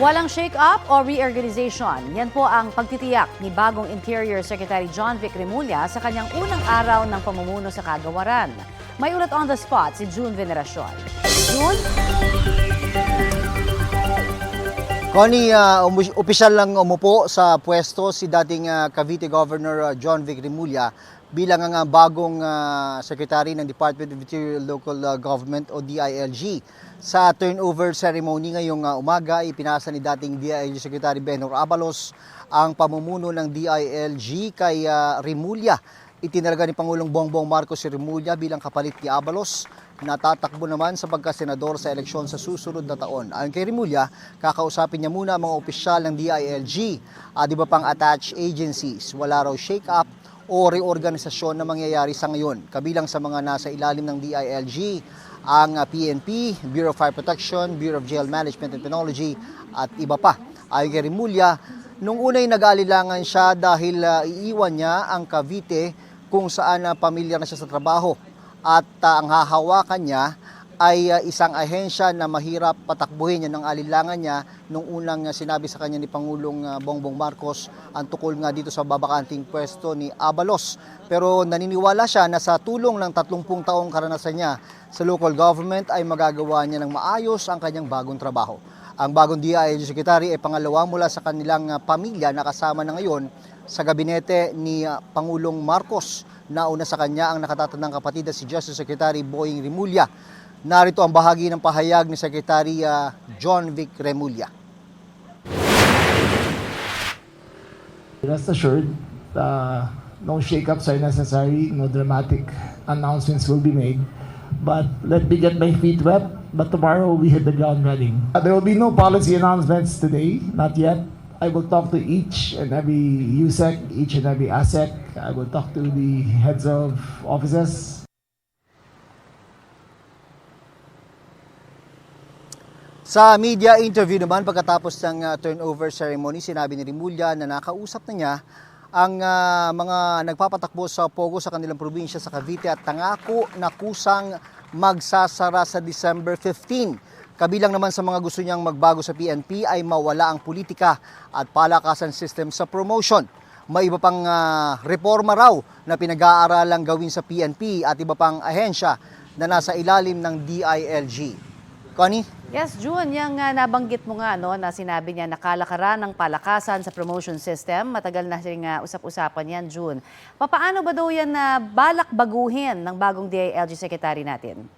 Walang shake-up o reorganization. Yan po ang pagtitiyak ni bagong Interior Secretary John Vic Remulla sa kanyang unang araw ng pamumuno sa kagawaran. May ulat on the spot si June Veneracion. June? Connie, opisyal lang umupo sa pwesto si dating Cavite Governor John Vic Remulla bilang ang bagong Secretary ng Department of Interior Local Government o DILG. Sa turnover ceremony ngayong umaga, ipinasa ni dating DILG Secretary Benhur Abalos ang pamumuno ng DILG kay Remulla. Itinalaga ni Pangulong Bongbong Marcos si Remulla bilang kapalit ni Abalos na tatakbo naman sa pagkasenador sa eleksyon sa susunod na taon. Ayon kay Remulla, kakausapin niya muna ang mga opisyal ng DILG at iba pang attached agencies. Wala raw shake-up o reorganisasyon na mangyayari sa ngayon. Kabilang sa mga nasa ilalim ng DILG, ang PNP, Bureau of Fire Protection, Bureau of Jail Management and Penology at iba pa. Ayon kay Remulla, nung unay nag-aalilangan siya dahil iiwan niya ang Cavite kung saan pamilyar na siya sa trabaho at ang hahawakan niya ay isang ahensya na mahirap patakbuhin. Yan ang alilangan niya nung unang sinabi sa kanya ni Pangulong Bongbong Marcos ang tukol nga dito sa babakanting pwesto ni Abalos. Pero naniniwala siya na sa tulong ng 30 taong karanasan niya sa local government ay magagawa niya ng maayos ang kanyang bagong trabaho. Ang bagong DILG Secretary ay pangalawa mula sa kanilang pamilya na kasama na ngayon sa gabinete ni Pangulong Marcos. Nauna sa kanya ang nakatatandang kapatid na si Justice Secretary Boying Remulla. Narito ang bahagi ng pahayag ni Secretary John Vic Remulla. Rest assured, no shake-ups are necessary, no dramatic announcements will be made. But let me get my feet wet, but tomorrow we hit the ground running. There will be no policy announcements today, not yet. I will talk to each and every USEC, each and every ASEC. I will talk to the heads of offices. Sa media interview naman pagkatapos ng turnover ceremony, sinabi ni Remulla na nakausap na niya ang mga nagpapatakbo sa Pogo sa kanilang probinsya sa Cavite at tangako na kusang magsasara sa December 15. Kabilang naman sa mga gusto niyang magbago sa PNP ay mawala ang politika at palakasan system sa promotion. May iba pang reforma raw na pinag-aaralang gawin sa PNP at iba pang ahensya na nasa ilalim ng DILG. Connie? Yes, June, yung nabanggit mo nga na sinabi niya nakalakaran ng palakasan sa promotion system. Matagal na rin usap-usapan yan, June. Paano ba daw yan na balak baguhin ng bagong DILG Secretary natin?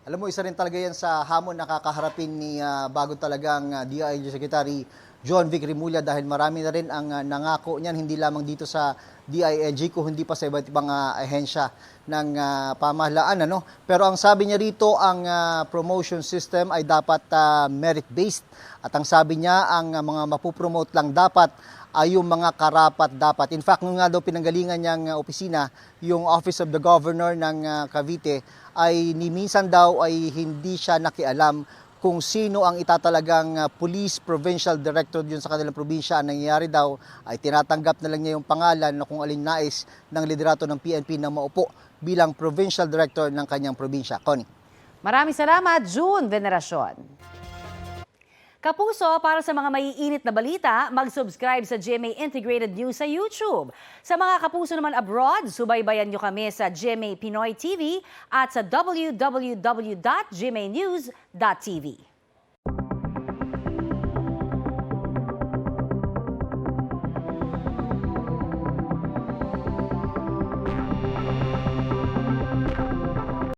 Alam mo, isa rin talaga yan sa hamon na kakaharapin ni bago talagang DILG Secretary John Vic Remulla dahil marami na rin ang nangako niyan hindi lamang dito sa DILG kundi pa sa iba't ibang ahensya ng pamahalaan. Pero ang sabi niya rito, ang promotion system ay dapat merit-based at ang sabi niya ang mga mapupromote lang dapat ay yung mga karapat dapat. In fact, nung nga daw pinanggalingan niyang opisina, yung Office of the Governor ng Cavite, ay ni minsan daw ay hindi siya nakialam kung sino ang itatalagang police provincial director dun sa kanilang probinsya. Ang nangyayari daw ay tinatanggap na lang niya yung pangalan na kung alin nais ng liderato ng PNP na maupo bilang provincial director ng kanyang probinsya. Connie. Maraming salamat, June Veneracion. Kapuso, para sa mga maiinit na balita, mag-subscribe sa GMA Integrated News sa YouTube. Sa mga kapuso naman abroad, subaybayan nyo kami sa GMA Pinoy TV at sa www.gmanews.tv.